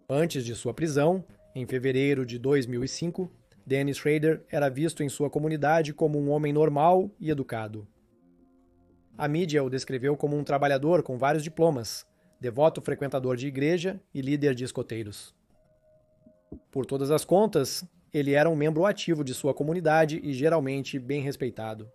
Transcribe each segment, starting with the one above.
Antes de sua prisão, em fevereiro de 2005, Dennis Rader era visto em sua comunidade como um homem normal e educado. A mídia o descreveu como um trabalhador com vários diplomas, devoto frequentador de igreja e líder de escoteiros. Por todas as contas, ele era um membro ativo de sua comunidade e geralmente bem respeitado.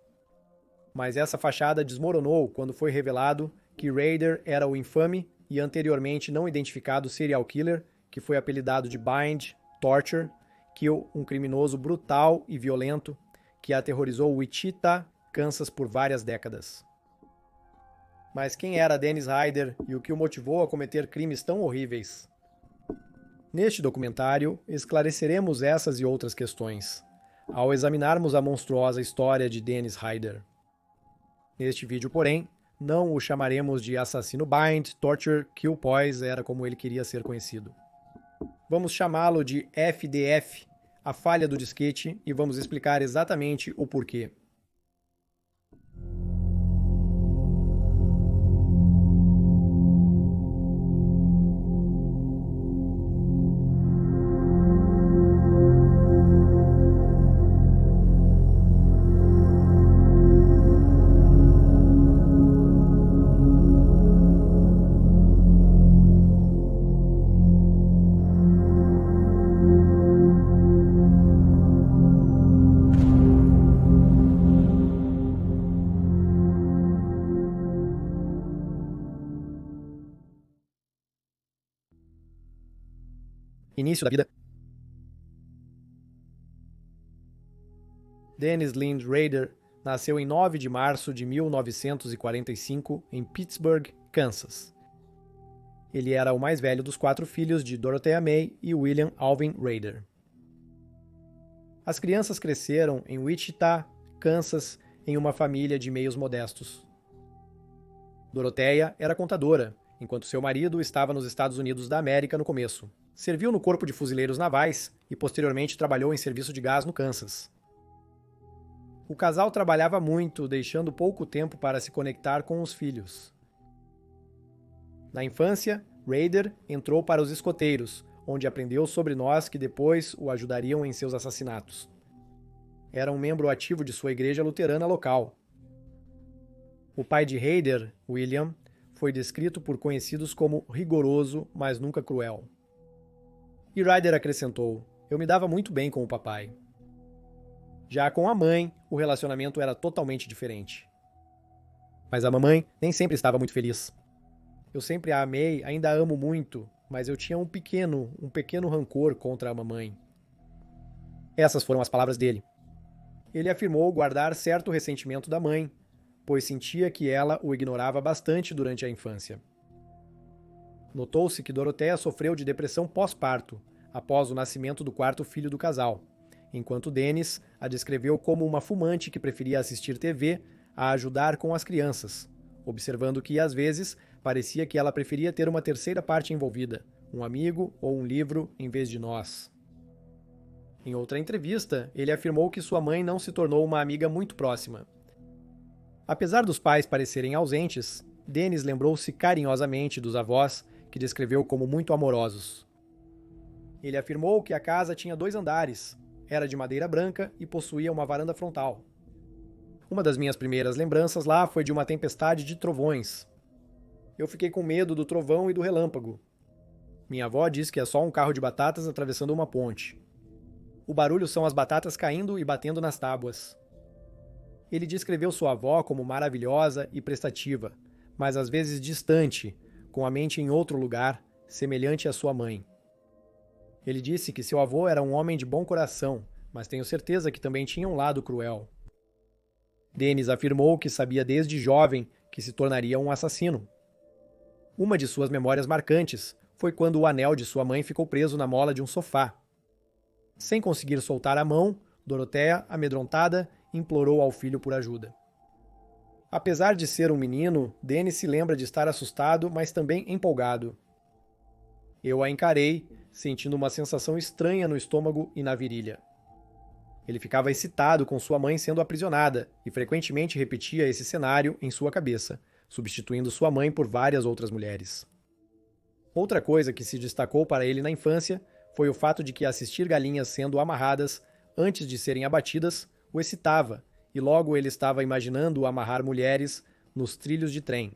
Mas essa fachada desmoronou quando foi revelado que Rader era o infame e anteriormente não identificado serial killer que foi apelidado de Bind, Torture, Kill, um criminoso brutal e violento que aterrorizou Wichita, Kansas por várias décadas. Mas quem era Dennis Rader e o que o motivou a cometer crimes tão horríveis? Neste documentário, esclareceremos essas e outras questões, ao examinarmos a monstruosa história de Dennis Rader. Neste vídeo, porém, não o chamaremos de assassino Bind, Torture, Kill, pois era como ele queria ser conhecido. Vamos chamá-lo de FDF, a falha do disquete, e vamos explicar exatamente o porquê. Início da vida. Dennis Lynn Rader nasceu em 9 de março de 1945 em Pittsburgh, Kansas. Ele era o mais velho dos 4 filhos de Dorothea May e William Alvin Rader. As crianças cresceram em Wichita, Kansas, em uma família de meios modestos. Dorothea era contadora, enquanto seu marido estava nos Estados Unidos da América no começo. Serviu no Corpo de Fuzileiros Navais e posteriormente trabalhou em serviço de gás no Kansas. O casal trabalhava muito, deixando pouco tempo para se conectar com os filhos. Na infância, Rader entrou para os escoteiros, onde aprendeu sobre nós que depois o ajudariam em seus assassinatos. Era um membro ativo de sua igreja luterana local. O pai de Rader, William, foi descrito por conhecidos como rigoroso, mas nunca cruel. E Rader acrescentou: "Eu me dava muito bem com o papai." Já com a mãe, o relacionamento era totalmente diferente. Mas a mamãe nem sempre estava muito feliz. "Eu sempre a amei, ainda a amo muito, mas eu tinha um pequeno rancor contra a mamãe." Essas foram as palavras dele. Ele afirmou guardar certo ressentimento da mãe, pois sentia que ela o ignorava bastante durante a infância. Notou-se que Dorothea sofreu de depressão pós-parto, após o nascimento do 4º filho do casal, enquanto Dennis a descreveu como uma fumante que preferia assistir TV a ajudar com as crianças, observando que, às vezes, parecia que ela preferia ter uma terceira parte envolvida, um amigo ou um livro em vez de nós. Em outra entrevista, ele afirmou que sua mãe não se tornou uma amiga muito próxima. Apesar dos pais parecerem ausentes, Dennis lembrou-se carinhosamente dos avós, que descreveu como muito amorosos. Ele afirmou que a casa tinha 2 andares, era de madeira branca e possuía uma varanda frontal. Uma das minhas primeiras lembranças lá foi de uma tempestade de trovões. Eu fiquei com medo do trovão e do relâmpago. Minha avó diz que é só um carro de batatas atravessando uma ponte. O barulho são as batatas caindo e batendo nas tábuas. Ele descreveu sua avó como maravilhosa e prestativa, mas às vezes distante, com a mente em outro lugar, semelhante à sua mãe. Ele disse que seu avô era um homem de bom coração, mas tenho certeza que também tinha um lado cruel. Dennis afirmou que sabia desde jovem que se tornaria um assassino. Uma de suas memórias marcantes foi quando o anel de sua mãe ficou preso na mola de um sofá. Sem conseguir soltar a mão, Dorothea, amedrontada, implorou ao filho por ajuda. Apesar de ser um menino, Dennis se lembra de estar assustado, mas também empolgado. Eu a encarei, sentindo uma sensação estranha no estômago e na virilha. Ele ficava excitado com sua mãe sendo aprisionada e frequentemente repetia esse cenário em sua cabeça, substituindo sua mãe por várias outras mulheres. Outra coisa que se destacou para ele na infância foi o fato de que assistir galinhas sendo amarradas antes de serem abatidas o excitava, e logo ele estava imaginando amarrar mulheres nos trilhos de trem.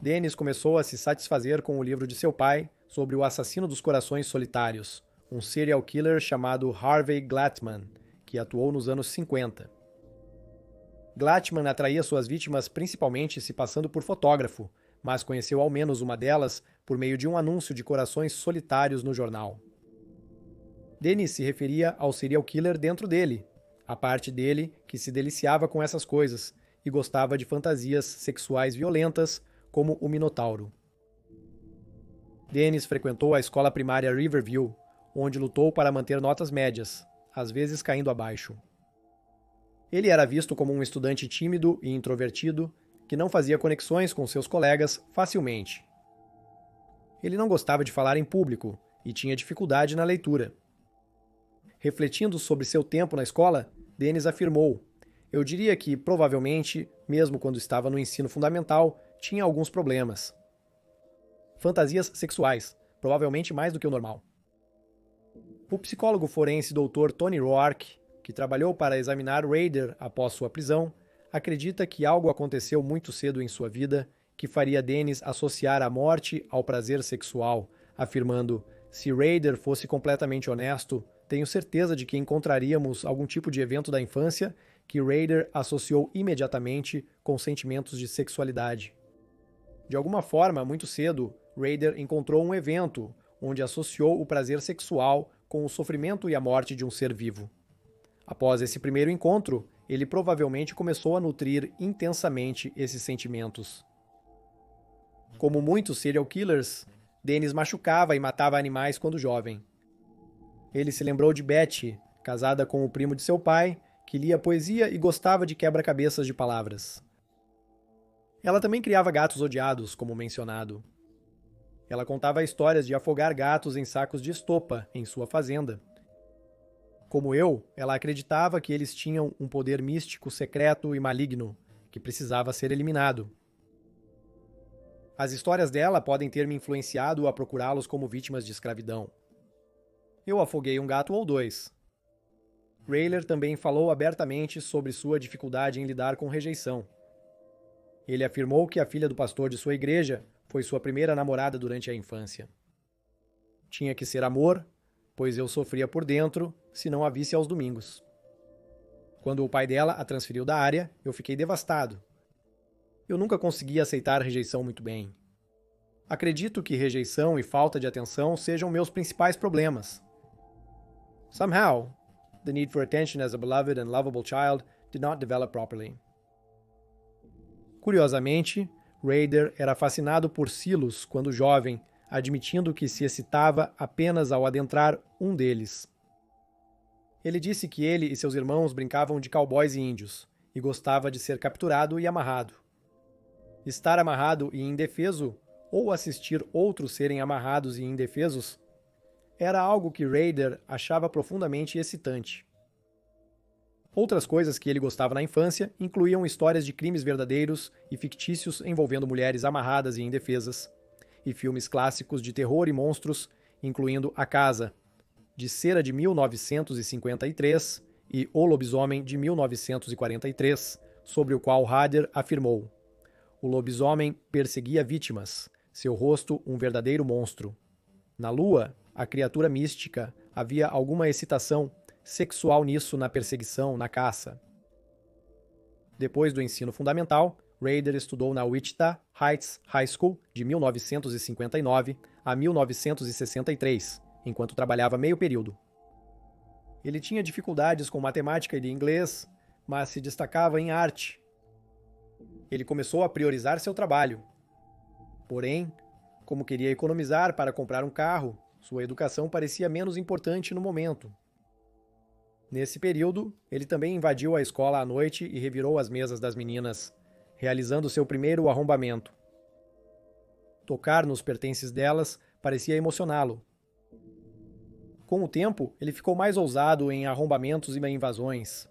Dennis começou a se satisfazer com o livro de seu pai sobre o assassino dos corações solitários, um serial killer chamado Harvey Glatman, que atuou nos anos 50. Glatman atraía suas vítimas principalmente se passando por fotógrafo, mas conheceu ao menos uma delas por meio de um anúncio de corações solitários no jornal. Dennis se referia ao serial killer dentro dele, a parte dele que se deliciava com essas coisas e gostava de fantasias sexuais violentas, como o Minotauro. Dennis frequentou a escola primária Riverview, onde lutou para manter notas médias, às vezes caindo abaixo. Ele era visto como um estudante tímido e introvertido que não fazia conexões com seus colegas facilmente. Ele não gostava de falar em público e tinha dificuldade na leitura. Refletindo sobre seu tempo na escola, Dennis afirmou: "Eu diria que, provavelmente, mesmo quando estava no ensino fundamental, tinha alguns problemas. Fantasias sexuais, provavelmente mais do que o normal." O psicólogo forense Dr. Tony Roark, que trabalhou para examinar Rader após sua prisão, acredita que algo aconteceu muito cedo em sua vida que faria Dennis associar a morte ao prazer sexual, afirmando: "Se Rader fosse completamente honesto, tenho certeza de que encontraríamos algum tipo de evento da infância que Rader associou imediatamente com sentimentos de sexualidade." De alguma forma, muito cedo, Rader encontrou um evento onde associou o prazer sexual com o sofrimento e a morte de um ser vivo. Após esse primeiro encontro, ele provavelmente começou a nutrir intensamente esses sentimentos. Como muitos serial killers, Dennis machucava e matava animais quando jovem. Ele se lembrou de Betty, casada com o primo de seu pai, que lia poesia e gostava de quebra-cabeças de palavras. Ela também criava gatos odiados, como mencionado. Ela contava histórias de afogar gatos em sacos de estopa em sua fazenda. Como eu, ela acreditava que eles tinham um poder místico secreto e maligno, que precisava ser eliminado. As histórias dela podem ter me influenciado a procurá-los como vítimas de escravidão. Eu afoguei um gato ou dois. Rayler também falou abertamente sobre sua dificuldade em lidar com rejeição. Ele afirmou que a filha do pastor de sua igreja foi sua primeira namorada durante a infância. Tinha que ser amor, pois eu sofria por dentro se não a visse aos domingos. Quando o pai dela a transferiu da área, eu fiquei devastado. Eu nunca consegui aceitar rejeição muito bem. Acredito que rejeição e falta de atenção sejam meus principais problemas. Somehow, the need for attention as a beloved and lovable child did not develop properly. Curiosamente, Rader era fascinado por Silos quando jovem, admitindo que se excitava apenas ao adentrar um deles. Ele disse que ele e seus irmãos brincavam de cowboys e índios, e gostava de ser capturado e amarrado. Estar amarrado e indefeso, ou assistir outros serem amarrados e indefesos, era algo que Rader achava profundamente excitante. Outras coisas que ele gostava na infância incluíam histórias de crimes verdadeiros e fictícios envolvendo mulheres amarradas e indefesas, e filmes clássicos de terror e monstros, incluindo A Casa, de Cera de 1953 e O Lobisomem de 1943, sobre o qual Rader afirmou: "O lobisomem perseguia vítimas, seu rosto um verdadeiro monstro. Na lua, a criatura mística, havia alguma excitação sexual nisso na perseguição, na caça." Depois do ensino fundamental, Rader estudou na Wichita Heights High School de 1959 a 1963, enquanto trabalhava meio período. Ele tinha dificuldades com matemática e de inglês, mas se destacava em arte. Ele começou a priorizar seu trabalho. Porém, como queria economizar para comprar um carro, sua educação parecia menos importante no momento. Nesse período, ele também invadiu a escola à noite e revirou as mesas das meninas, realizando seu primeiro arrombamento. Tocar nos pertences delas parecia emocioná-lo. Com o tempo, ele ficou mais ousado em arrombamentos e invasões.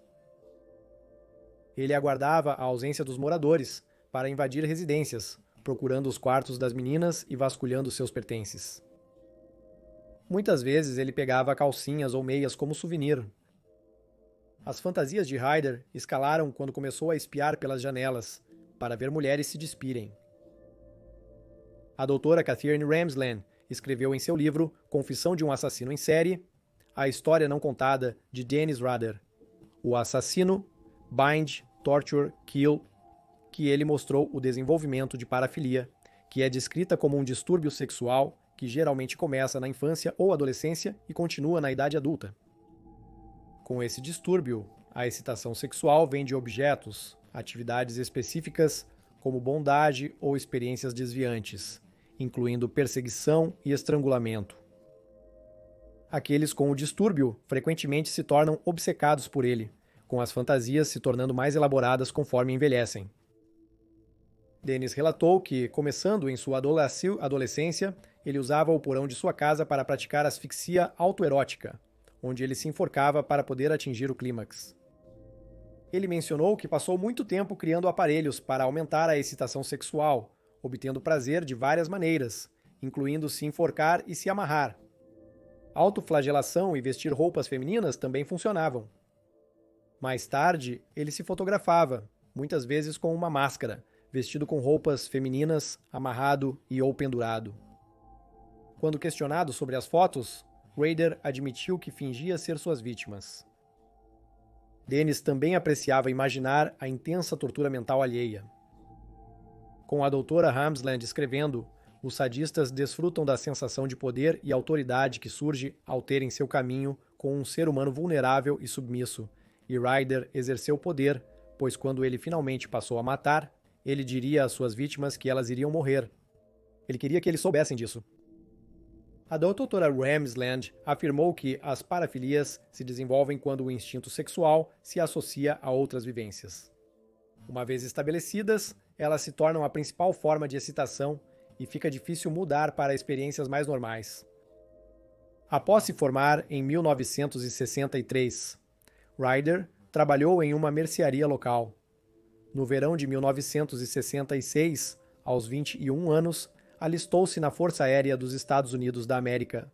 Ele aguardava a ausência dos moradores para invadir residências, procurando os quartos das meninas e vasculhando seus pertences. Muitas vezes ele pegava calcinhas ou meias como souvenir. As fantasias de Ryder escalaram quando começou a espiar pelas janelas, para ver mulheres se despirem. A doutora Catherine Ramsland escreveu em seu livro Confissão de um Assassino em Série a história não contada de Dennis Rader, o assassino, bind, torture, kill, que ele mostrou o desenvolvimento de parafilia, que é descrita como um distúrbio sexual que geralmente começa na infância ou adolescência e continua na idade adulta. Com esse distúrbio, a excitação sexual vem de objetos, atividades específicas como bondade ou experiências desviantes, incluindo perseguição e estrangulamento. Aqueles com o distúrbio frequentemente se tornam obcecados por ele, com as fantasias se tornando mais elaboradas conforme envelhecem. Dennis relatou que, começando em sua adolescência, ele usava o porão de sua casa para praticar asfixia autoerótica, onde ele se enforcava para poder atingir o clímax. Ele mencionou que passou muito tempo criando aparelhos para aumentar a excitação sexual, obtendo prazer de várias maneiras, incluindo se enforcar e se amarrar. Autoflagelação e vestir roupas femininas também funcionavam. Mais tarde, ele se fotografava, muitas vezes com uma máscara, vestido com roupas femininas, amarrado e ou pendurado. Quando questionado sobre as fotos, Rader admitiu que fingia ser suas vítimas. Dennis também apreciava imaginar a intensa tortura mental alheia. Com a doutora Ramsland escrevendo, os sadistas desfrutam da sensação de poder e autoridade que surge ao terem seu caminho com um ser humano vulnerável e submisso, e Ryder exerceu poder, pois quando ele finalmente passou a matar, ele diria às suas vítimas que elas iriam morrer. Ele queria que eles soubessem disso. A doutora Ramsland afirmou que as parafilias se desenvolvem quando o instinto sexual se associa a outras vivências. Uma vez estabelecidas, elas se tornam a principal forma de excitação e fica difícil mudar para experiências mais normais. Após se formar em 1963, Ryder trabalhou em uma mercearia local. No verão de 1966, aos 21 anos, alistou-se na Força Aérea dos Estados Unidos da América.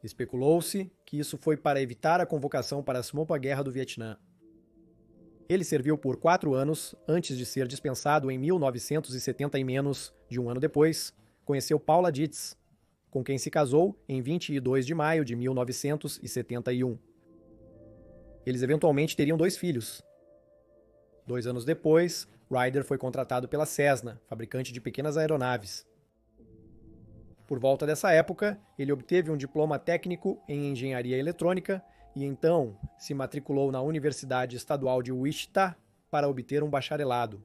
Especulou-se que isso foi para evitar a convocação para a Segunda Guerra do Vietnã. Ele serviu por 4 anos, antes de ser dispensado em 1970 e menos de um ano depois, conheceu Paula Dietz, com quem se casou em 22 de maio de 1971. Eles eventualmente teriam 2 filhos. 2 anos depois, Ryder foi contratado pela Cessna, fabricante de pequenas aeronaves. Por volta dessa época, ele obteve um diploma técnico em engenharia eletrônica e então se matriculou na Universidade Estadual de Wichita para obter um bacharelado.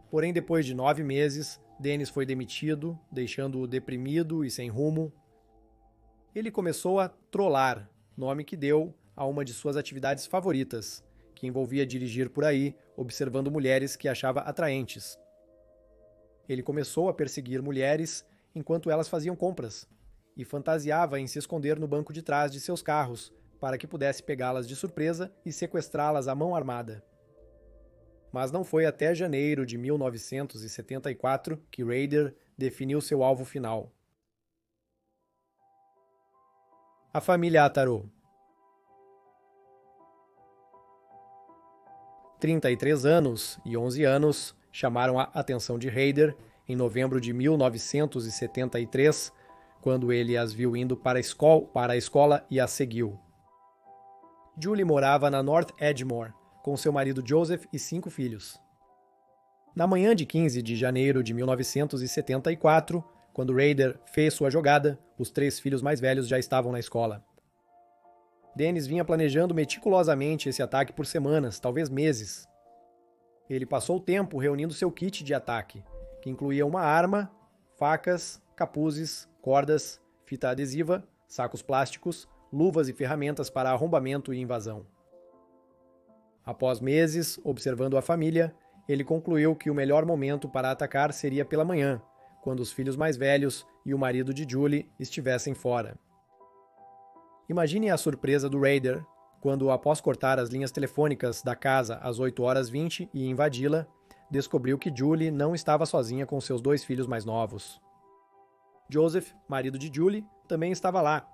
Porém, depois de 9 meses, Dennis foi demitido, deixando-o deprimido e sem rumo. Ele começou a trollar, nome que deu a uma de suas atividades favoritas, que envolvia dirigir por aí, observando mulheres que achava atraentes. Ele começou a perseguir mulheres enquanto elas faziam compras, e fantasiava em se esconder no banco de trás de seus carros, para que pudesse pegá-las de surpresa e sequestrá-las à mão armada. Mas não foi até janeiro de 1974 que Rader definiu seu alvo final. A família Ataro. 33 anos e 11 anos chamaram a atenção de Rader em novembro de 1973, quando ele as viu indo para a escola e as seguiu. Julie morava na North Edgemoor, com seu marido Joseph e 5 filhos. Na manhã de 15 de janeiro de 1974, quando Rader fez sua jogada, os 3 filhos mais velhos já estavam na escola. Dennis vinha planejando meticulosamente esse ataque por semanas, talvez meses. Ele passou o tempo reunindo seu kit de ataque, que incluía uma arma, facas, capuzes, cordas, fita adesiva, sacos plásticos, luvas e ferramentas para arrombamento e invasão. Após meses observando a família, ele concluiu que o melhor momento para atacar seria pela manhã, quando os filhos mais velhos e o marido de Julie estivessem fora. Imagine a surpresa do Rader quando, após cortar as linhas telefônicas da casa às 8h20 e invadi-la, descobriu que Julie não estava sozinha com seus 2 filhos mais novos. Joseph, marido de Julie, também estava lá.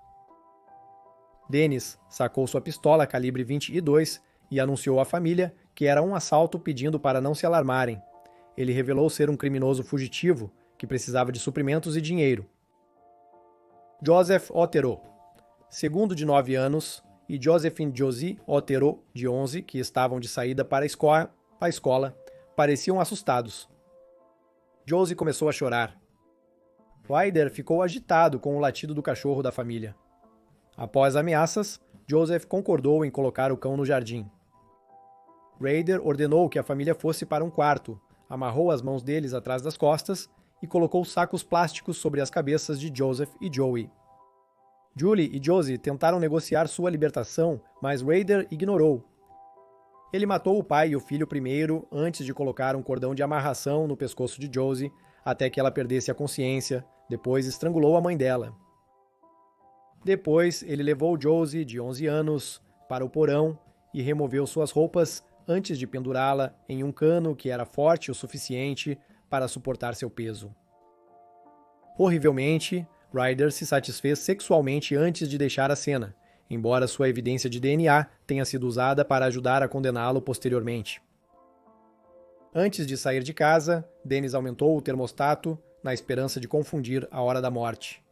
Dennis sacou sua pistola calibre 22 e anunciou à família que era um assalto, pedindo para não se alarmarem. Ele revelou ser um criminoso fugitivo que precisava de suprimentos e dinheiro. Joseph Otero, segundo de 9 anos, e Josephine Josie Otero, de 11, que estavam de saída para a escola, pareciam assustados. Josie começou a chorar. Ryder ficou agitado com o latido do cachorro da família. Após ameaças, Joseph concordou em colocar o cão no jardim. Ryder ordenou que a família fosse para um quarto, amarrou as mãos deles atrás das costas e colocou sacos plásticos sobre as cabeças de Joseph e Joey. Julie e Josie tentaram negociar sua libertação, mas Ryder ignorou. Ele matou o pai e o filho primeiro, antes de colocar um cordão de amarração no pescoço de Josie, até que ela perdesse a consciência, depois estrangulou a mãe dela. Depois, ele levou Josie, de 11 anos, para o porão e removeu suas roupas antes de pendurá-la em um cano que era forte o suficiente para suportar seu peso. Horrivelmente, Ryder se satisfez sexualmente antes de deixar a cena, embora sua evidência de DNA tenha sido usada para ajudar a condená-lo posteriormente. Antes de sair de casa, Dennis aumentou o termostato na esperança de confundir a hora da morte.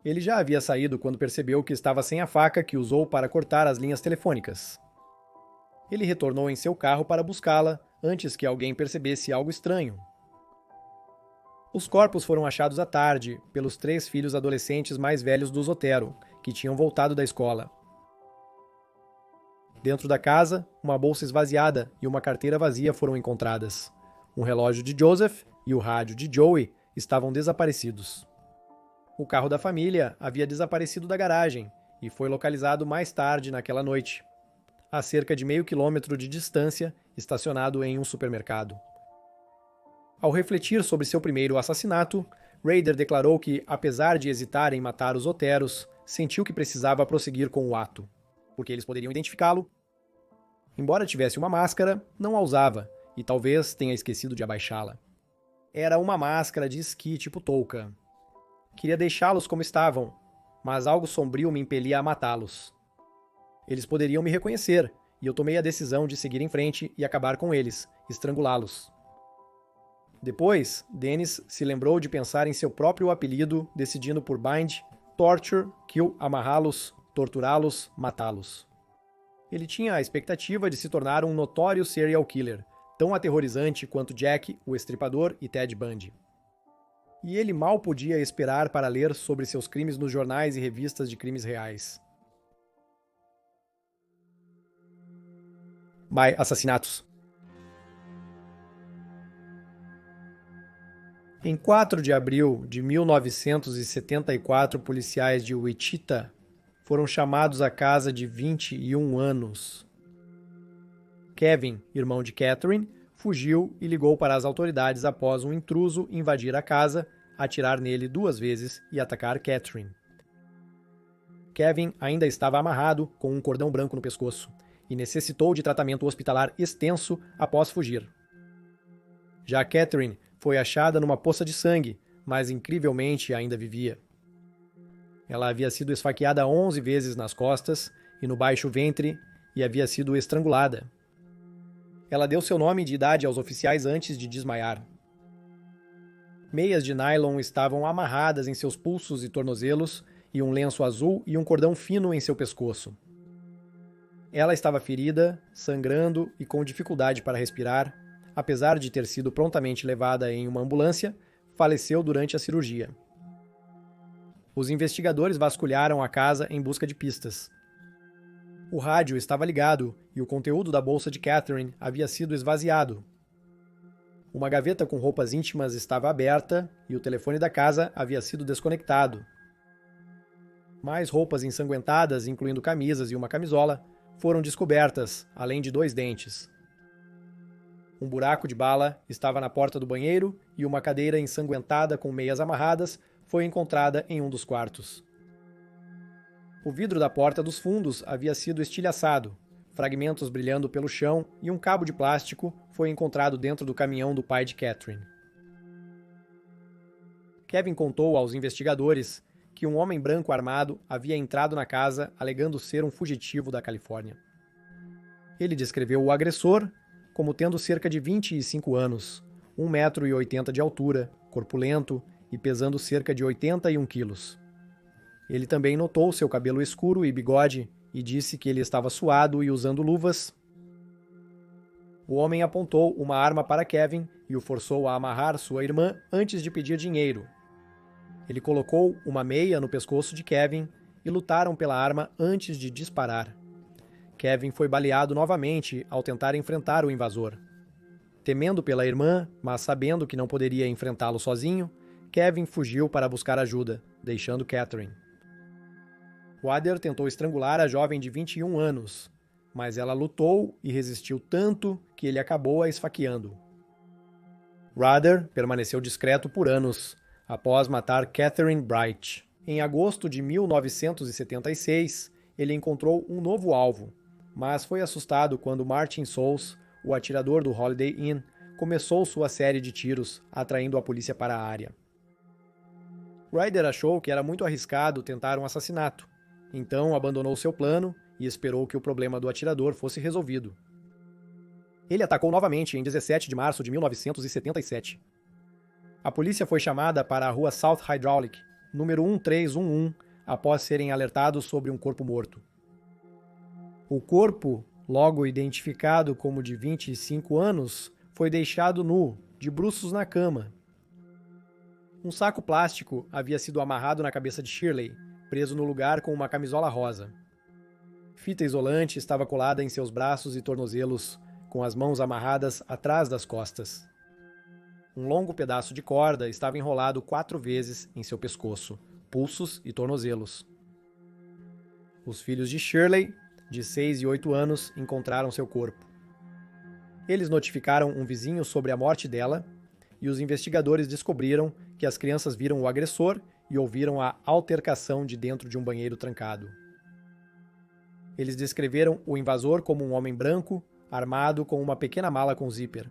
Ele já havia saído quando percebeu que estava sem a faca que usou para cortar as linhas telefônicas. Ele retornou em seu carro para buscá-la antes que alguém percebesse algo estranho. Os corpos foram achados à tarde pelos 3 filhos adolescentes mais velhos dos Otero, que tinham voltado da escola. Dentro da casa, uma bolsa esvaziada e uma carteira vazia foram encontradas. Um relógio de Joseph e o rádio de Joey estavam desaparecidos. O carro da família havia desaparecido da garagem e foi localizado mais tarde naquela noite, a cerca de meio quilômetro de distância, estacionado em um supermercado. Ao refletir sobre seu primeiro assassinato, Ryder declarou que, apesar de hesitar em matar os Oteros, sentiu que precisava prosseguir com o ato, porque eles poderiam identificá-lo. Embora tivesse uma máscara, não a usava, e talvez tenha esquecido de abaixá-la. Era uma máscara de esqui tipo touca. Queria deixá-los como estavam, mas algo sombrio me impelia a matá-los. Eles poderiam me reconhecer, e eu tomei a decisão de seguir em frente e acabar com eles, estrangulá-los. Depois, Dennis se lembrou de pensar em seu próprio apelido, decidindo por bind, torture, kill, amarrá-los, torturá-los, matá-los. Ele tinha a expectativa de se tornar um notório serial killer, tão aterrorizante quanto Jack, o Estripador e Ted Bundy. E ele mal podia esperar para ler sobre seus crimes nos jornais e revistas de crimes reais. Assassinatos. Em 4 de abril de 1974, policiais de Wichita foram chamados à casa de 21 anos. Kevin, irmão de Catherine, fugiu e ligou para as autoridades após um intruso invadir a casa, atirar nele 2 vezes e atacar Catherine. Kevin ainda estava amarrado com um cordão branco no pescoço e necessitou de tratamento hospitalar extenso após fugir. Já Catherine foi achada numa poça de sangue, mas incrivelmente ainda vivia. Ela havia sido esfaqueada 11 vezes nas costas e no baixo ventre e havia sido estrangulada. Ela deu seu nome e idade aos oficiais antes de desmaiar. Meias de nylon estavam amarradas em seus pulsos e tornozelos e um lenço azul e um cordão fino em seu pescoço. Ela estava ferida, sangrando e com dificuldade para respirar. Apesar de ter sido prontamente levada em uma ambulância, faleceu durante a cirurgia. Os investigadores vasculharam a casa em busca de pistas. O rádio estava ligado e o conteúdo da bolsa de Catherine havia sido esvaziado. Uma gaveta com roupas íntimas estava aberta e o telefone da casa havia sido desconectado. Mais roupas ensanguentadas, incluindo camisas e uma camisola, foram descobertas, além de 2 dentes. Um buraco de bala estava na porta do banheiro e uma cadeira ensanguentada com meias amarradas foi encontrada em um dos quartos. O vidro da porta dos fundos havia sido estilhaçado, fragmentos brilhando pelo chão e um cabo de plástico foi encontrado dentro do caminhão do pai de Catherine. Kevin contou aos investigadores que um homem branco armado havia entrado na casa alegando ser um fugitivo da Califórnia. Ele descreveu o agressor como tendo cerca de 25 anos, 1,80 m de altura, corpulento e pesando cerca de 81 quilos. Ele também notou seu cabelo escuro e bigode e disse que ele estava suado e usando luvas. O homem apontou uma arma para Kevin e o forçou a amarrar sua irmã antes de pedir dinheiro. Ele colocou uma meia no pescoço de Kevin e lutaram pela arma antes de disparar. Kevin foi baleado novamente ao tentar enfrentar o invasor. Temendo pela irmã, mas sabendo que não poderia enfrentá-lo sozinho, Kevin fugiu para buscar ajuda, deixando Catherine. Wader tentou estrangular a jovem de 21 anos, mas ela lutou e resistiu tanto que ele acabou a esfaqueando. Wader permaneceu discreto por anos, após matar Catherine Bright. Em agosto de 1976, ele encontrou um novo alvo, mas foi assustado quando Martin Souls, o atirador do Holiday Inn, começou sua série de tiros, atraindo a polícia para a área. Ryder achou que era muito arriscado tentar um assassinato, então abandonou seu plano e esperou que o problema do atirador fosse resolvido. Ele atacou novamente em 17 de março de 1977. A polícia foi chamada para a rua South Hydraulic, número 1311, após serem alertados sobre um corpo morto. O corpo, logo identificado como de 25 anos, foi deixado nu, de bruços na cama. Um saco plástico havia sido amarrado na cabeça de Shirley, preso no lugar com uma camisola rosa. Fita isolante estava colada em seus braços e tornozelos, com as mãos amarradas atrás das costas. Um longo pedaço de corda estava enrolado 4 vezes em seu pescoço, pulsos e tornozelos. Os filhos de Shirley, de 6 e 8 anos, encontraram seu corpo. Eles notificaram um vizinho sobre a morte dela, e os investigadores descobriram que as crianças viram o agressor e ouviram a altercação de dentro de um banheiro trancado. Eles descreveram o invasor como um homem branco, armado com uma pequena mala com zíper,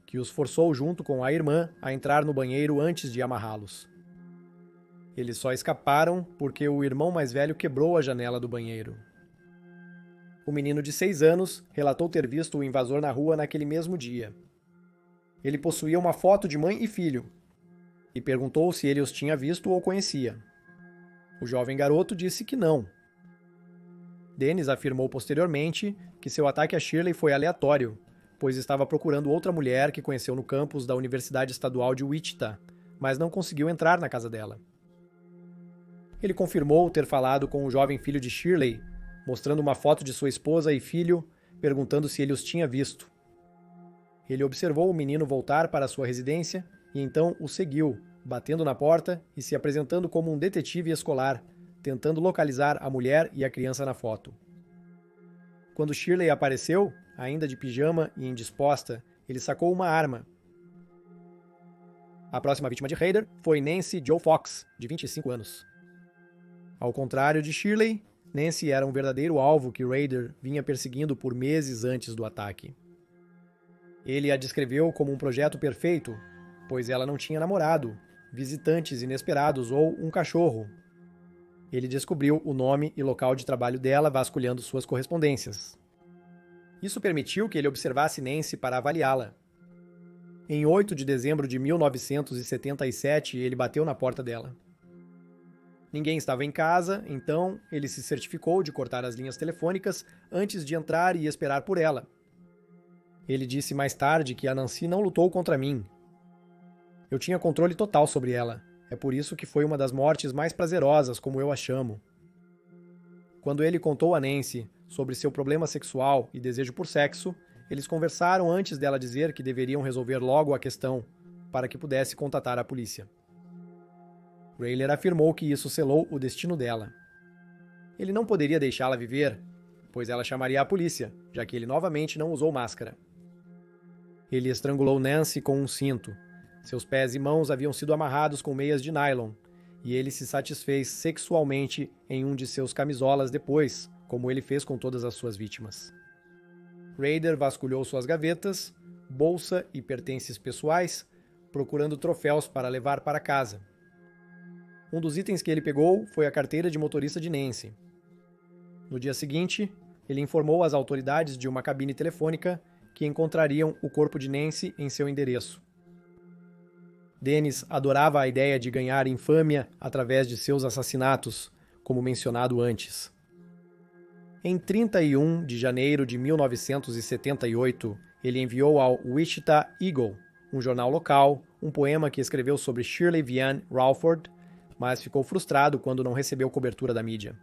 que os forçou junto com a irmã a entrar no banheiro antes de amarrá-los. Eles só escaparam porque o irmão mais velho quebrou a janela do banheiro. O menino de 6 anos relatou ter visto o invasor na rua naquele mesmo dia. Ele possuía uma foto de mãe e filho, e perguntou se ele os tinha visto ou conhecia. O jovem garoto disse que não. Dennis afirmou posteriormente que seu ataque a Shirley foi aleatório, pois estava procurando outra mulher que conheceu no campus da Universidade Estadual de Wichita, mas não conseguiu entrar na casa dela. Ele confirmou ter falado com o jovem filho de Shirley, mostrando uma foto de sua esposa e filho, perguntando se ele os tinha visto. Ele observou o menino voltar para sua residência e então o seguiu, batendo na porta e se apresentando como um detetive escolar, tentando localizar a mulher e a criança na foto. Quando Shirley apareceu, ainda de pijama e indisposta, ele sacou uma arma. A próxima vítima de Ryder foi Nancy Jo Fox, de 25 anos. Ao contrário de Shirley, Nancy era um verdadeiro alvo que Ryder vinha perseguindo por meses antes do ataque. Ele a descreveu como um projeto perfeito, pois ela não tinha namorado, visitantes inesperados ou um cachorro. Ele descobriu o nome e local de trabalho dela vasculhando suas correspondências. Isso permitiu que ele observasse Nancy para avaliá-la. Em 8 de dezembro de 1977, ele bateu na porta dela. Ninguém estava em casa, então ele se certificou de cortar as linhas telefônicas antes de entrar e esperar por ela. Ele disse mais tarde que a Nancy não lutou contra mim. Eu tinha controle total sobre ela. É por isso que foi uma das mortes mais prazerosas, como eu a chamo. Quando ele contou a Nancy sobre seu problema sexual e desejo por sexo, eles conversaram antes dela dizer que deveriam resolver logo a questão, para que pudesse contatar a polícia. Rayler afirmou que isso selou o destino dela. Ele não poderia deixá-la viver, pois ela chamaria a polícia, já que ele novamente não usou máscara. Ele estrangulou Nancy com um cinto. Seus pés e mãos haviam sido amarrados com meias de nylon, e ele se satisfez sexualmente em um de seus camisolas depois, como ele fez com todas as suas vítimas. Rader vasculhou suas gavetas, bolsa e pertences pessoais, procurando troféus para levar para casa. Um dos itens que ele pegou foi a carteira de motorista de Nancy. No dia seguinte, ele informou às autoridades de uma cabine telefônica que encontrariam o corpo de Nancy em seu endereço. Dennis adorava a ideia de ganhar infâmia através de seus assassinatos, como mencionado antes. Em 31 de janeiro de 1978, ele enviou ao Wichita Eagle, um jornal local, um poema que escreveu sobre Shirley Vian Ralford, mas ficou frustrado quando não recebeu cobertura da mídia.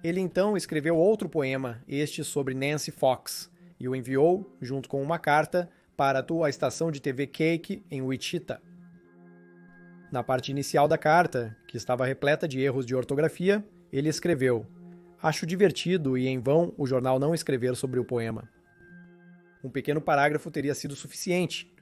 Ele então escreveu outro poema, este sobre Nancy Fox, e o enviou, junto com uma carta, para a estação de TV Cake, em Wichita. Na parte inicial da carta, que estava repleta de erros de ortografia, ele escreveu: "Acho divertido e em vão o jornal não escrever sobre o poema." Um pequeno parágrafo teria sido suficiente.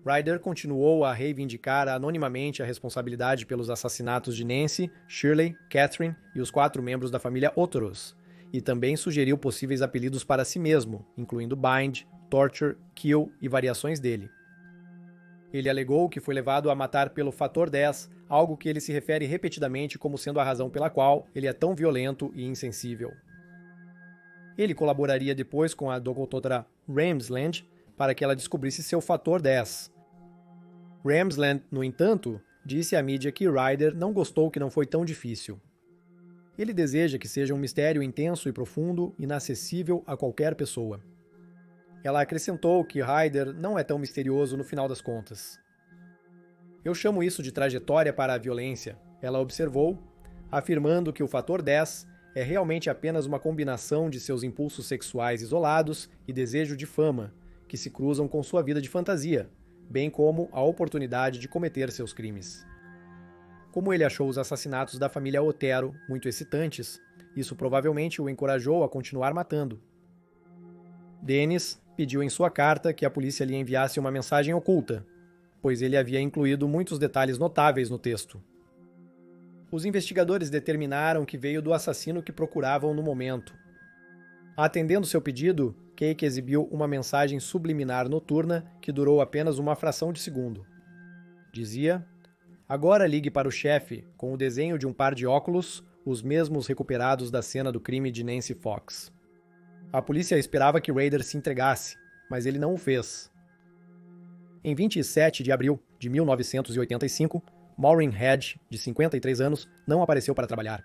Ryder continuou a reivindicar anonimamente a responsabilidade pelos assassinatos de Nancy, Shirley, Catherine e os 4 membros da família Otoros, e também sugeriu possíveis apelidos para si mesmo, incluindo Bind, Torture, Kill e variações dele. Ele alegou que foi levado a matar pelo fator 10, algo que ele se refere repetidamente como sendo a razão pela qual ele é tão violento e insensível. Ele colaboraria depois com a doutora Ramsland para que ela descobrisse seu fator 10. Ramsland, no entanto, disse à mídia que Ryder não gostou que não foi tão difícil. Ele deseja que seja um mistério intenso e profundo, inacessível a qualquer pessoa. Ela acrescentou que Ryder não é tão misterioso no final das contas. "Eu chamo isso de trajetória para a violência", ela observou, afirmando que o fator 10 é realmente apenas uma combinação de seus impulsos sexuais isolados e desejo de fama, que se cruzam com sua vida de fantasia, bem como a oportunidade de cometer seus crimes. Como ele achou os assassinatos da família Otero muito excitantes, isso provavelmente o encorajou a continuar matando. Dennis pediu em sua carta que a polícia lhe enviasse uma mensagem oculta, pois ele havia incluído muitos detalhes notáveis no texto. Os investigadores determinaram que veio do assassino que procuravam no momento. Atendendo seu pedido, Cake exibiu uma mensagem subliminar noturna que durou apenas uma fração de segundo. Dizia: "Agora ligue para o chefe com o desenho de um par de óculos, os mesmos recuperados da cena do crime de Nancy Fox." A polícia esperava que Rader se entregasse, mas ele não o fez. Em 27 de abril de 1985, Maureen Hedge, de 53 anos, não apareceu para trabalhar.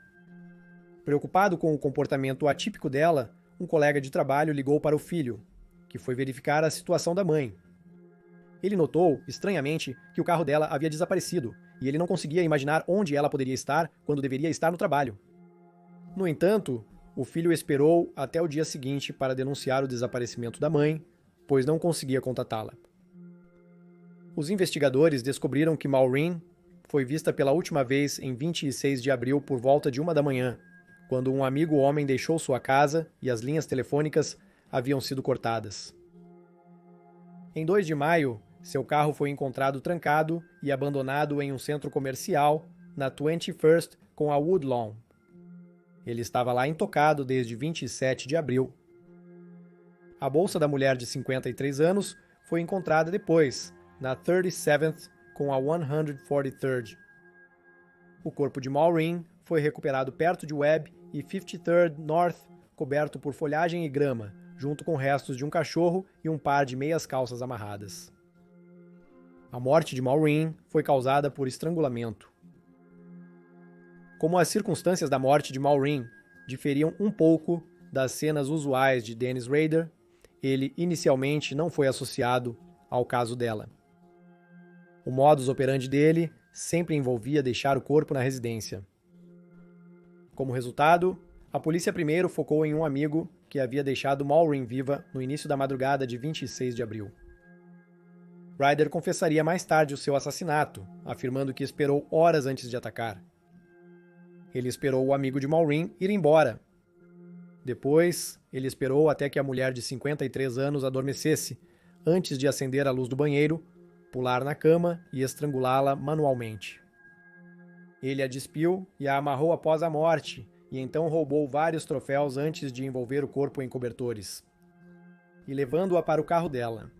Preocupado com o comportamento atípico dela, um colega de trabalho ligou para o filho, que foi verificar a situação da mãe. Ele notou, estranhamente, que o carro dela havia desaparecido, e ele não conseguia imaginar onde ela poderia estar quando deveria estar no trabalho. No entanto, o filho esperou até o dia seguinte para denunciar o desaparecimento da mãe, pois não conseguia contatá-la. Os investigadores descobriram que Maureen foi vista pela última vez em 26 de abril por volta de 1 da manhã, quando um amigo homem deixou sua casa e as linhas telefônicas haviam sido cortadas. Em 2 de maio, seu carro foi encontrado trancado e abandonado em um centro comercial na 21st com a Woodlawn. Ele estava lá intocado desde 27 de abril. A bolsa da mulher de 53 anos foi encontrada depois, na 37th com a 143rd. O corpo de Maureen foi recuperado perto de Webb e 53rd North, coberto por folhagem e grama, junto com restos de um cachorro e um par de meias calças amarradas. A morte de Maureen foi causada por estrangulamento. Como as circunstâncias da morte de Maureen diferiam um pouco das cenas usuais de Dennis Rader, ele inicialmente não foi associado ao caso dela. O modus operandi dele sempre envolvia deixar o corpo na residência. Como resultado, a polícia primeiro focou em um amigo que havia deixado Maureen viva no início da madrugada de 26 de abril. Ryder confessaria mais tarde o seu assassinato, afirmando que esperou horas antes de atacar. Ele esperou o amigo de Maureen ir embora. Depois, ele esperou até que a mulher de 53 anos adormecesse, antes de acender a luz do banheiro, pular na cama e estrangulá-la manualmente. Ele a despiu e a amarrou após a morte, e então roubou vários troféus antes de envolver o corpo em cobertores, e levando-a para o carro dela.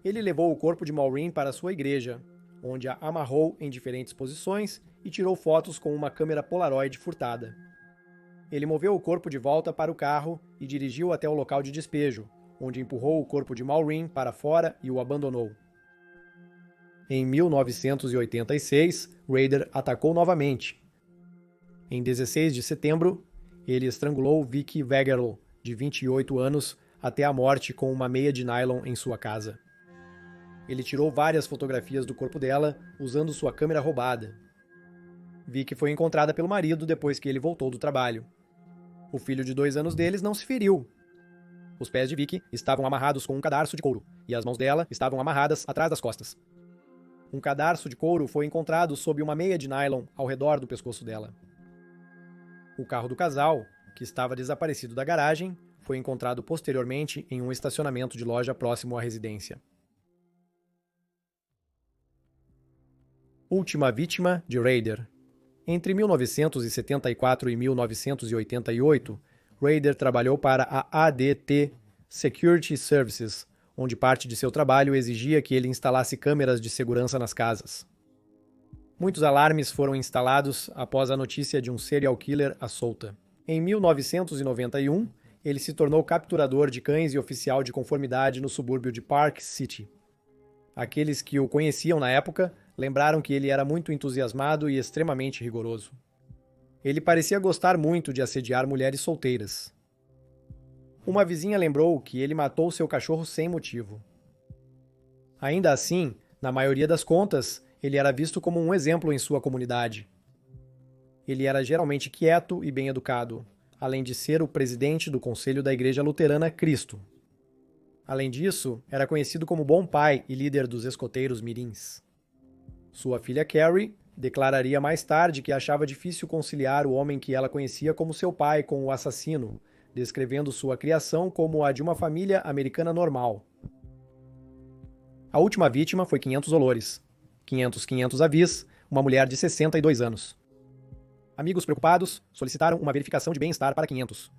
Ele levou o corpo de Maureen para sua igreja, onde a amarrou em diferentes posições e tirou fotos com uma câmera Polaroid furtada. Ele moveu o corpo de volta para o carro e dirigiu até o local de despejo, onde empurrou o corpo de Maureen para fora e o abandonou. Em 1986, Rader atacou novamente. Em 16 de setembro, ele estrangulou Vicky Wegerle, de 28 anos, até a morte com uma meia de nylon em sua casa. Ele tirou várias fotografias do corpo dela usando sua câmera roubada. Vicky foi encontrada pelo marido depois que ele voltou do trabalho. O filho de 2 anos deles não se feriu. Os pés de Vicky estavam amarrados com um cadarço de couro, e as mãos dela estavam amarradas atrás das costas. Um cadarço de couro foi encontrado sob uma meia de nylon ao redor do pescoço dela. O carro do casal, que estava desaparecido da garagem, foi encontrado posteriormente em um estacionamento de loja próximo à residência. Última vítima de Rader. Entre 1974 e 1988, Rader trabalhou para a ADT Security Services, onde parte de seu trabalho exigia que ele instalasse câmeras de segurança nas casas. Muitos alarmes foram instalados após a notícia de um serial killer à solta. Em 1991, ele se tornou capturador de cães e oficial de conformidade no subúrbio de Park City. Aqueles que o conheciam na época lembraram que ele era muito entusiasmado e extremamente rigoroso. Ele parecia gostar muito de assediar mulheres solteiras. Uma vizinha lembrou que ele matou seu cachorro sem motivo. Ainda assim, na maioria das contas, ele era visto como um exemplo em sua comunidade. Ele era geralmente quieto e bem educado, além de ser o presidente do Conselho da Igreja Luterana Cristo. Além disso, era conhecido como bom pai e líder dos escoteiros mirins. Sua filha Carrie declararia mais tarde que achava difícil conciliar o homem que ela conhecia como seu pai com o assassino, descrevendo sua criação como a de uma família americana normal. A última vítima foi 500 Olores. 500 avis, uma mulher de 62 anos. Amigos preocupados solicitaram uma verificação de bem-estar para 500.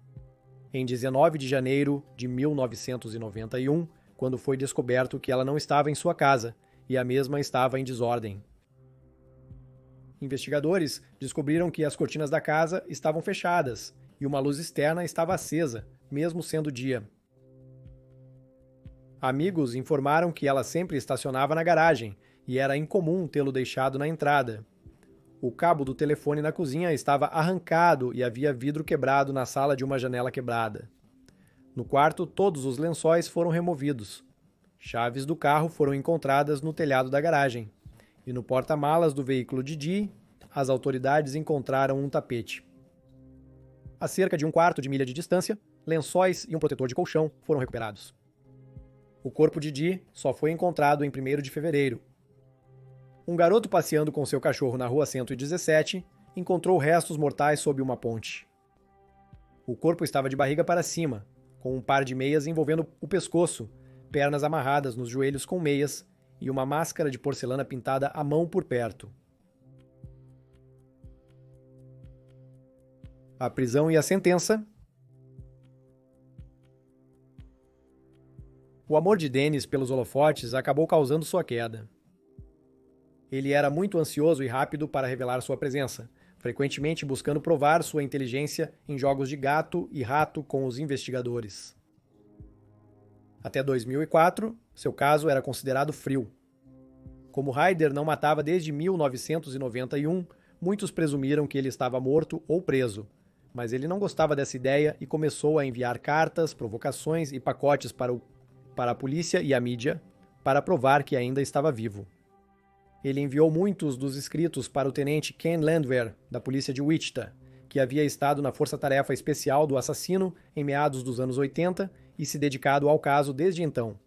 Em 19 de janeiro de 1991, quando foi descoberto que ela não estava em sua casa e a mesma estava em desordem. Investigadores descobriram que as cortinas da casa estavam fechadas e uma luz externa estava acesa, mesmo sendo dia. Amigos informaram que ela sempre estacionava na garagem e era incomum tê-lo deixado na entrada. O cabo do telefone na cozinha estava arrancado e havia vidro quebrado na sala de uma janela quebrada. No quarto, todos os lençóis foram removidos. Chaves do carro foram encontradas no telhado da garagem. E no porta-malas do veículo de Dee, as autoridades encontraram um tapete. A cerca de 1/4 de milha de distância, lençóis e um protetor de colchão foram recuperados. O corpo de Dee só foi encontrado em 1º de fevereiro. Um garoto passeando com seu cachorro na rua 117 encontrou restos mortais sob uma ponte. O corpo estava de barriga para cima, com um par de meias envolvendo o pescoço, pernas amarradas nos joelhos com meias e uma máscara de porcelana pintada à mão por perto. A prisão e a sentença. O amor de Dennis pelos holofotes acabou causando sua queda. Ele era muito ansioso e rápido para revelar sua presença, frequentemente buscando provar sua inteligência em jogos de gato e rato com os investigadores. Até 2004, seu caso era considerado frio. Como Rader não matava desde 1991, muitos presumiram que ele estava morto ou preso, mas ele não gostava dessa ideia e começou a enviar cartas, provocações e pacotes para a polícia e a mídia para provar que ainda estava vivo. Ele enviou muitos dos escritos para o tenente Ken Landwehr, da polícia de Wichita, que havia estado na força-tarefa especial do assassino em meados dos anos 80 e se dedicado ao caso desde então.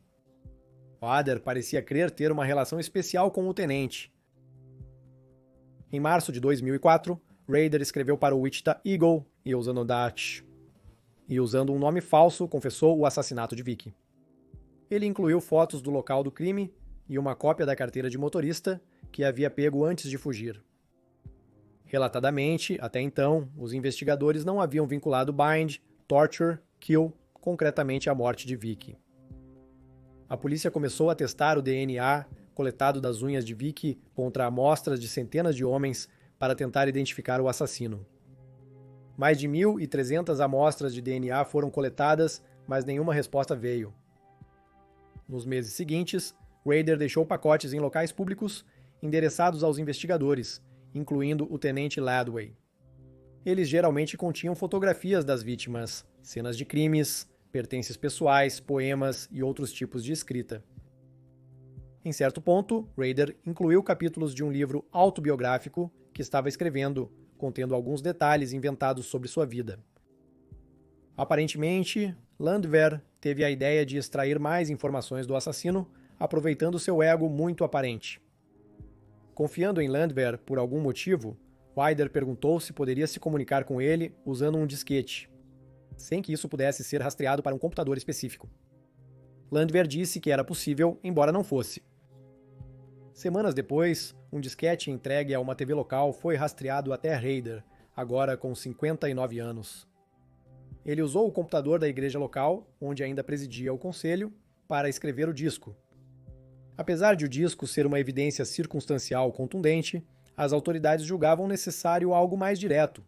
Rader parecia crer ter uma relação especial com o tenente. Em março de 2004, Rader escreveu para o Wichita Eagle e usando um nome falso, confessou o assassinato de Vicky. Ele incluiu fotos do local do crime e uma cópia da carteira de motorista que havia pego antes de fugir. Relatadamente, até então, os investigadores não haviam vinculado bind, torture, kill concretamente à morte de Vicky. A polícia começou a testar o DNA coletado das unhas de Vicky contra amostras de centenas de homens para tentar identificar o assassino. Mais de 1.300 amostras de DNA foram coletadas, mas nenhuma resposta veio. Nos meses seguintes, Rader deixou pacotes em locais públicos endereçados aos investigadores, incluindo o tenente Ladway. Eles geralmente continham fotografias das vítimas, cenas de crimes, pertences pessoais, poemas e outros tipos de escrita. Em certo ponto, Rader incluiu capítulos de um livro autobiográfico que estava escrevendo, contendo alguns detalhes inventados sobre sua vida. Aparentemente, Landwehr teve a ideia de extrair mais informações do assassino, aproveitando seu ego muito aparente. Confiando em Landwehr por algum motivo, Rader perguntou se poderia se comunicar com ele usando um disquete, sem que isso pudesse ser rastreado para um computador específico. Landwehr disse que era possível, embora não fosse. Semanas depois, um disquete entregue a uma TV local foi rastreado até Rader, agora com 59 anos. Ele usou o computador da igreja local, onde ainda presidia o conselho, para escrever o disco. Apesar de o disco ser uma evidência circunstancial contundente, as autoridades julgavam necessário algo mais direto.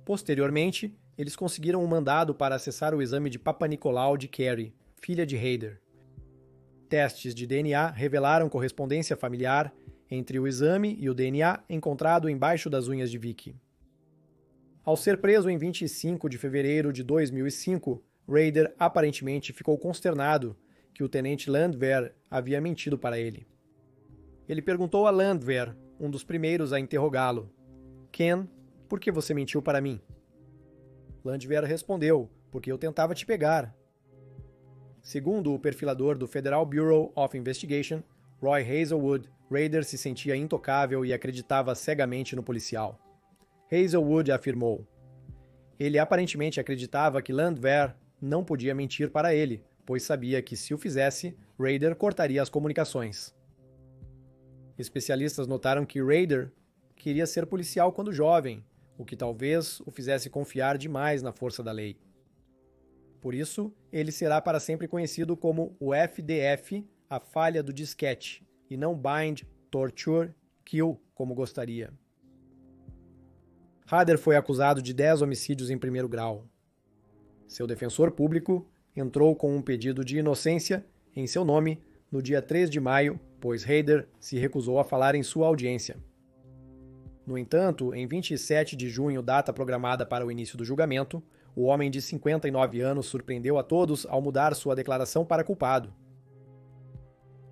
Posteriormente, eles conseguiram um mandado para acessar o exame de Papa Nicolau de Carrie, filha de Rader. Testes de DNA revelaram correspondência familiar entre o exame e o DNA encontrado embaixo das unhas de Vicky. Ao ser preso em 25 de fevereiro de 2005, Rader aparentemente ficou consternado que o tenente Landwehr havia mentido para ele. Ele perguntou a Landwehr, um dos primeiros a interrogá-lo: "Ken, por que você mentiu para mim?" Landwehr respondeu: "Porque eu tentava te pegar." Segundo o perfilador do Federal Bureau of Investigation, Roy Hazelwood, Rader se sentia intocável e acreditava cegamente no policial. Hazelwood afirmou: "Ele aparentemente acreditava que Landwehr não podia mentir para ele, pois sabia que, se o fizesse, Rader cortaria as comunicações." Especialistas notaram que Rader queria ser policial quando jovem, o que talvez o fizesse confiar demais na força da lei. Por isso, ele será para sempre conhecido como o FDF, a falha do disquete, e não bind, torture, kill, como gostaria. Rader foi acusado de 10 homicídios em primeiro grau. Seu defensor público entrou com um pedido de inocência em seu nome no dia 3 de maio, pois Rader se recusou a falar em sua audiência. No entanto, em 27 de junho, data programada para o início do julgamento, o homem de 59 anos surpreendeu a todos ao mudar sua declaração para culpado.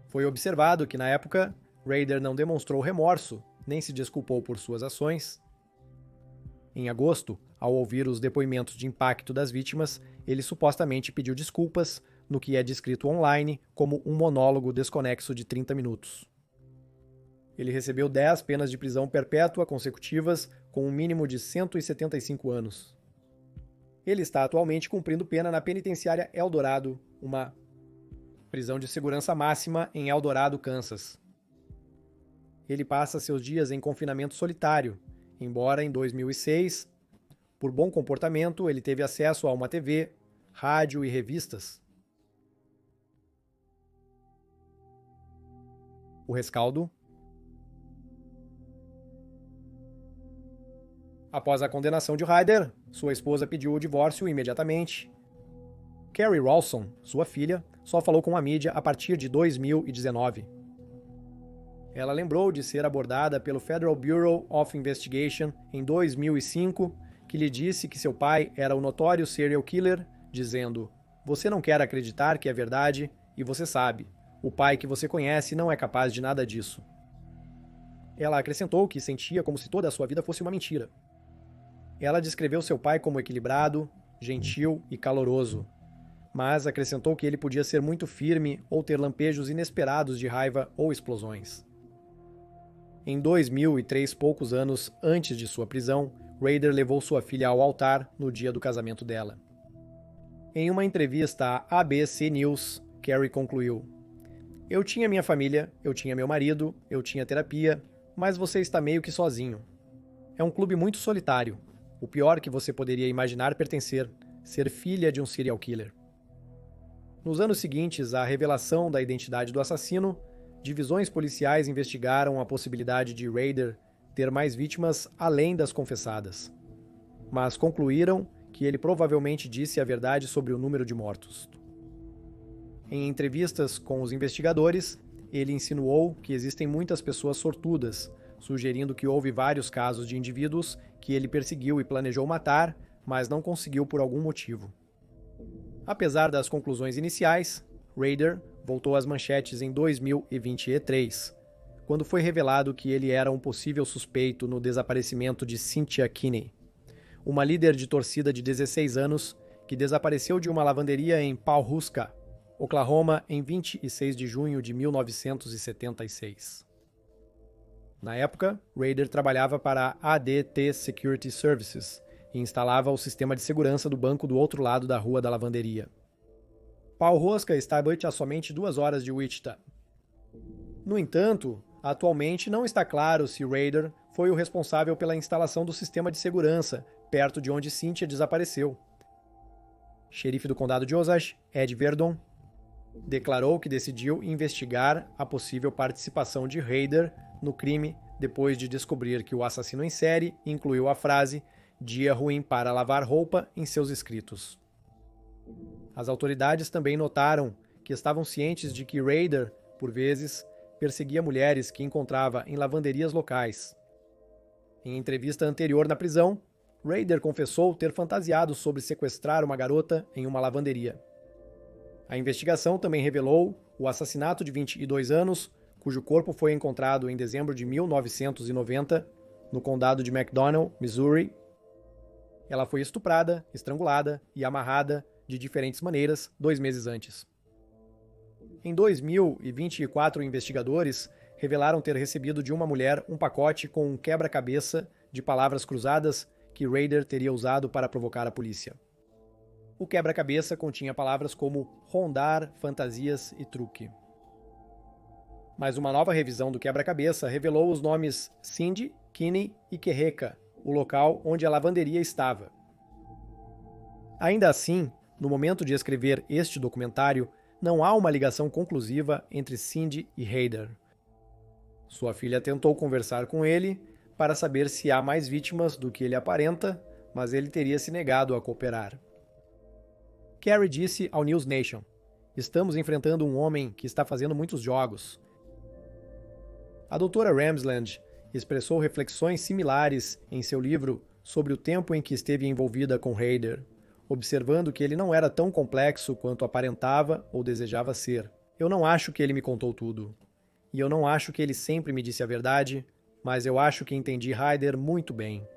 Foi observado que, na época, Rader não demonstrou remorso, nem se desculpou por suas ações. Em agosto, ao ouvir os depoimentos de impacto das vítimas, ele supostamente pediu desculpas, no que é descrito online como um monólogo desconexo de 30 minutos. Ele recebeu 10 penas de prisão perpétua consecutivas, com um mínimo de 175 anos. Ele está atualmente cumprindo pena na penitenciária Eldorado, uma prisão de segurança máxima em Eldorado, Kansas. Ele passa seus dias em confinamento solitário, embora em 2006, por bom comportamento, ele teve acesso a uma TV, rádio e revistas. O rescaldo. Após a condenação de Rader, sua esposa pediu o divórcio imediatamente. Carrie Rawson, sua filha, só falou com a mídia a partir de 2019. Ela lembrou de ser abordada pelo Federal Bureau of Investigation em 2005, que lhe disse que seu pai era o notório serial killer, dizendo: "Você não quer acreditar que é verdade, e você sabe. O pai que você conhece não é capaz de nada disso." Ela acrescentou que sentia como se toda a sua vida fosse uma mentira. Ela descreveu seu pai como equilibrado, gentil e caloroso, mas acrescentou que ele podia ser muito firme ou ter lampejos inesperados de raiva ou explosões. Em 2003, poucos anos antes de sua prisão, Rader levou sua filha ao altar no dia do casamento dela. Em uma entrevista à ABC News, Carrie concluiu: "Eu tinha minha família, eu tinha meu marido, eu tinha terapia, mas você está meio que sozinho." É um clube muito solitário, o pior que você poderia imaginar pertencer, ser filha de um serial killer. Nos anos seguintes à revelação da identidade do assassino, divisões policiais investigaram a possibilidade de Rader ter mais vítimas além das confessadas, mas concluíram que ele provavelmente disse a verdade sobre o número de mortos. Em entrevistas com os investigadores, ele insinuou que existem muitas pessoas sortudas, sugerindo que houve vários casos de indivíduos que ele perseguiu e planejou matar, mas não conseguiu por algum motivo. Apesar das conclusões iniciais, Rader voltou às manchetes em 2023, quando foi revelado que ele era um possível suspeito no desaparecimento de Cynthia Kinney, uma líder de torcida de 16 anos que desapareceu de uma lavanderia em Pawhuska, Oklahoma, em 26 de junho de 1976. Na época, Rader trabalhava para a ADT Security Services e instalava o sistema de segurança do banco do outro lado da rua da lavanderia. Pawhuska está a somente 2 horas de Wichita. No entanto, atualmente não está claro se Rader foi o responsável pela instalação do sistema de segurança perto de onde Cynthia desapareceu. Xerife do condado de Osage, Ed Verdon, declarou que decidiu investigar a possível participação de Rader no crime depois de descobrir que o assassino em série incluiu a frase "dia ruim para lavar roupa" em seus escritos. As autoridades também notaram que estavam cientes de que Rader, por vezes, perseguia mulheres que encontrava em lavanderias locais. Em entrevista anterior na prisão, Rader confessou ter fantasiado sobre sequestrar uma garota em uma lavanderia. A investigação também revelou o assassinato de 22 anos, cujo corpo foi encontrado em dezembro de 1990, no condado de McDonnell, Missouri. Ela foi estuprada, estrangulada e amarrada de diferentes maneiras 2 meses antes. Em 2024, investigadores revelaram ter recebido de uma mulher um pacote com um quebra-cabeça de palavras cruzadas que Rader teria usado para provocar a polícia. O quebra-cabeça continha palavras como rondar, fantasias e truque. Mas uma nova revisão do quebra-cabeça revelou os nomes Cindy, Kinney e Querreca, o local onde a lavanderia estava. Ainda assim, no momento de escrever este documentário, não há uma ligação conclusiva entre Cindy e Rader. Sua filha tentou conversar com ele para saber se há mais vítimas do que ele aparenta, mas ele teria se negado a cooperar. Carrie disse ao News Nation: "Estamos enfrentando um homem que está fazendo muitos jogos." A doutora Ramsland expressou reflexões similares em seu livro sobre o tempo em que esteve envolvida com Rader, observando que ele não era tão complexo quanto aparentava ou desejava ser. "Eu não acho que ele me contou tudo. E eu não acho que ele sempre me disse a verdade, mas eu acho que entendi Rader muito bem."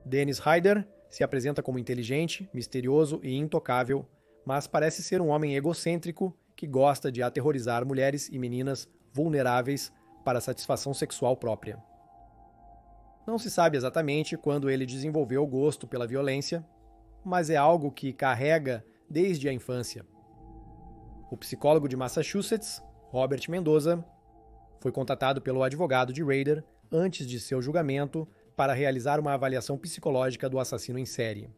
Dennis Rader se apresenta como inteligente, misterioso e intocável, mas parece ser um homem egocêntrico que gosta de aterrorizar mulheres e meninas vulneráveis para satisfação sexual própria. Não se sabe exatamente quando ele desenvolveu o gosto pela violência, mas é algo que carrega desde a infância. O psicólogo de Massachusetts, Robert Mendoza, foi contatado pelo advogado de Rader antes de seu julgamento para realizar uma avaliação psicológica do assassino em série.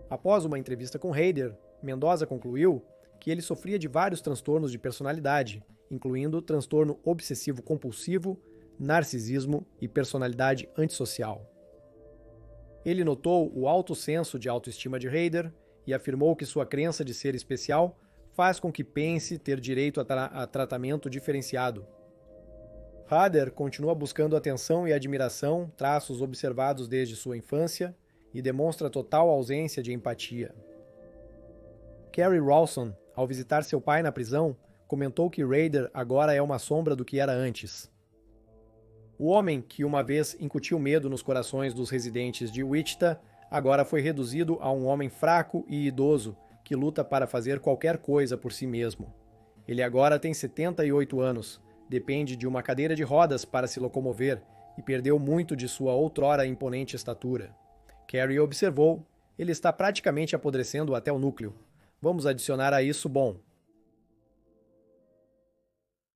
Após uma entrevista com Rader, Mendoza concluiu que ele sofria de vários transtornos de personalidade, incluindo transtorno obsessivo-compulsivo, narcisismo e personalidade antissocial. Ele notou o alto senso de autoestima de Rader e afirmou que sua crença de ser especial faz com que pense ter direito a tratamento diferenciado. Rader continua buscando atenção e admiração, traços observados desde sua infância, e demonstra total ausência de empatia. Carrie Rawson, ao visitar seu pai na prisão, comentou que Rader agora é uma sombra do que era antes. O homem que uma vez incutiu medo nos corações dos residentes de Wichita agora foi reduzido a um homem fraco e idoso que luta para fazer qualquer coisa por si mesmo. Ele agora tem 78 anos, depende de uma cadeira de rodas para se locomover e perdeu muito de sua outrora imponente estatura. Carrie observou: "Ele está praticamente apodrecendo até o núcleo. Vamos adicionar a isso, bom,